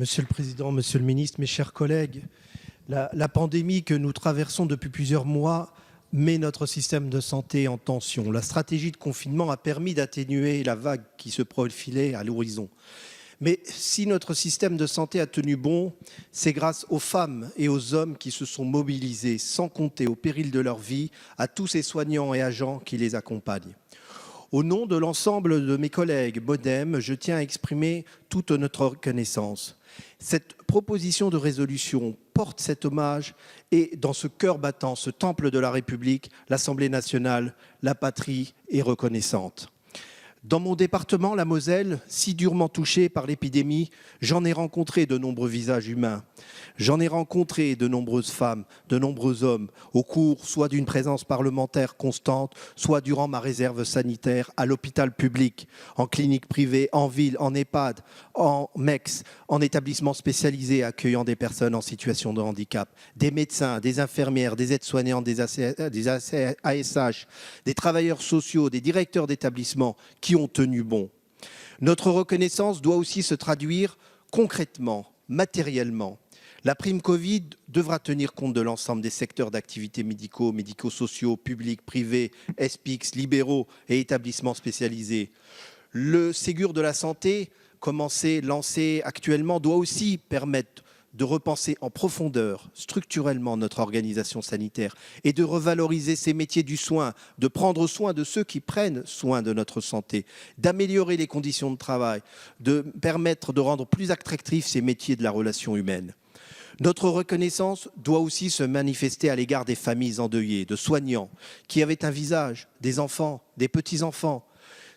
Monsieur le Président, Monsieur le Ministre, mes chers collègues, la pandémie que nous traversons depuis plusieurs mois met notre système de santé en tension. La stratégie de confinement a permis d'atténuer la vague qui se profilait à l'horizon. Mais si notre système de santé a tenu bon, c'est grâce aux femmes et aux hommes qui se sont mobilisés, sans compter au péril de leur vie, à tous ces soignants et agents qui les accompagnent. Au nom de l'ensemble de mes collègues MoDem, je tiens à exprimer toute notre reconnaissance. Cette proposition de résolution porte cet hommage et dans ce cœur battant, ce temple de la République, l'Assemblée nationale, la patrie est reconnaissante. Dans mon département, la Moselle, si durement touché par l'épidémie, j'en ai rencontré de nombreux visages humains. J'en ai rencontré de nombreuses femmes, de nombreux hommes, au cours soit d'une présence parlementaire constante, soit durant ma réserve sanitaire à l'hôpital public, en clinique privée, en ville, en EHPAD, en MEX, en établissement spécialisé accueillant des personnes en situation de handicap, des médecins, des infirmières, des aides-soignantes, des ASH, des travailleurs sociaux, des directeurs d'établissement qui ont tenu bon. Notre reconnaissance doit aussi se traduire concrètement, matériellement. La prime Covid devra tenir compte de l'ensemble des secteurs d'activité médicaux, médico-sociaux, publics, privés, SPICS, libéraux et établissements spécialisés. Le Ségur de la santé, lancé actuellement, doit aussi permettre de repenser en profondeur, structurellement, notre organisation sanitaire et de revaloriser ces métiers du soin, de prendre soin de ceux qui prennent soin de notre santé, d'améliorer les conditions de travail, de permettre de rendre plus attractifs ces métiers de la relation humaine. Notre reconnaissance doit aussi se manifester à l'égard des familles endeuillées, de soignants qui avaient un visage, des enfants, des petits-enfants.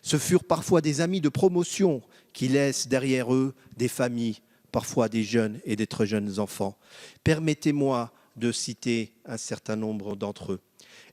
Ce furent parfois des amis de promotion qui laissent derrière eux des familles, parfois des jeunes et des très jeunes enfants. Permettez-moi de citer un certain nombre d'entre eux.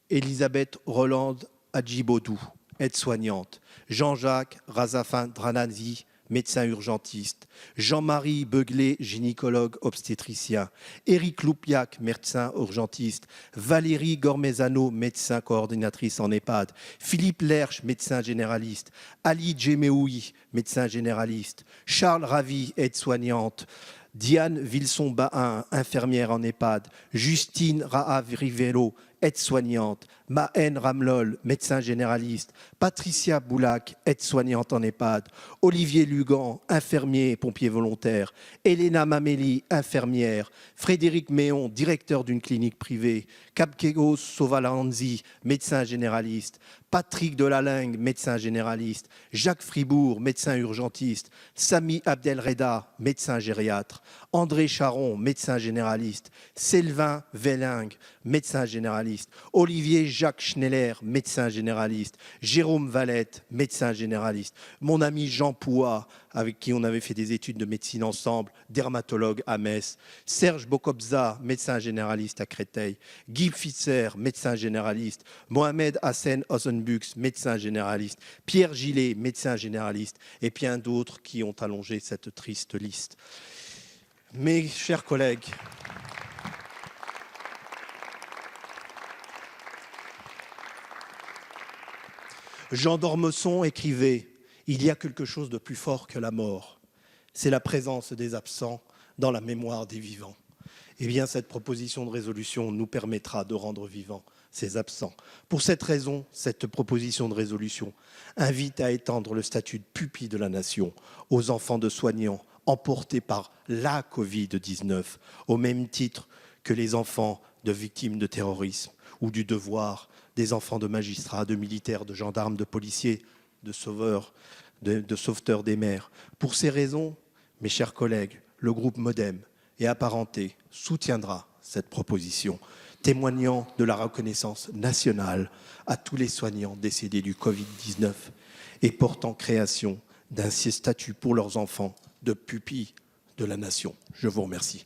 Elisabeth Roland Adjibodou, aide-soignante. Jean-Jacques Razafin Dranasi, médecin urgentiste. Jean-Marie Beuglet, gynécologue obstétricien. Éric Loupiac, médecin urgentiste. Valérie Gormezano, médecin coordinatrice en EHPAD. Philippe Lerche, médecin généraliste. Ali Djemeoui, médecin généraliste. Charles Ravi, aide-soignante. Diane Vilson-Bahin, infirmière en EHPAD. Justine Rahav-Rivello, aide-soignante. Mahen Ramlol, médecin généraliste. Patricia Boulac, aide-soignante en EHPAD. Olivier Lugan, infirmier et pompier volontaire. Elena Mameli, infirmière. Frédéric Méon, directeur d'une clinique privée. Kapkegos Sovalanzi, médecin généraliste. Patrick Delalingue, médecin généraliste. Jacques Fribourg, médecin urgentiste. Sami Abdelreda, médecin gériatre. André Charon, médecin généraliste. Sylvain Vellingue, médecin généraliste. Olivier Jacques Schneller, médecin généraliste. Jérôme Valette, médecin généraliste. Mon ami Jean Pouat, avec qui on avait fait des études de médecine ensemble, dermatologue à Metz. Serge Bokobza, médecin généraliste à Créteil. Guy Fitzer, médecin généraliste. Mohamed Hassen Ozenbux, médecin généraliste. Pierre Gillet, médecin généraliste. Et bien d'autres qui ont allongé cette triste liste. Mes chers collègues, Jean d'Ormesson écrivait « Il y a quelque chose de plus fort que la mort. C'est la présence des absents dans la mémoire des vivants. » Eh bien, cette proposition de résolution nous permettra de rendre vivants ces absents. Pour cette raison, cette proposition de résolution invite à étendre le statut de pupille de la nation aux enfants de soignants emportés par la Covid-19, au même titre que les enfants de victimes de terrorisme ou du devoir des enfants de magistrats, de militaires, de gendarmes, de policiers, de sauveurs, de sauveteurs des mers. Pour ces raisons, mes chers collègues, le groupe MoDem et apparenté soutiendra cette proposition, témoignant de la reconnaissance nationale à tous les soignants décédés du Covid-19 et portant création d'un statut pour leurs enfants de pupilles de la nation. Je vous remercie.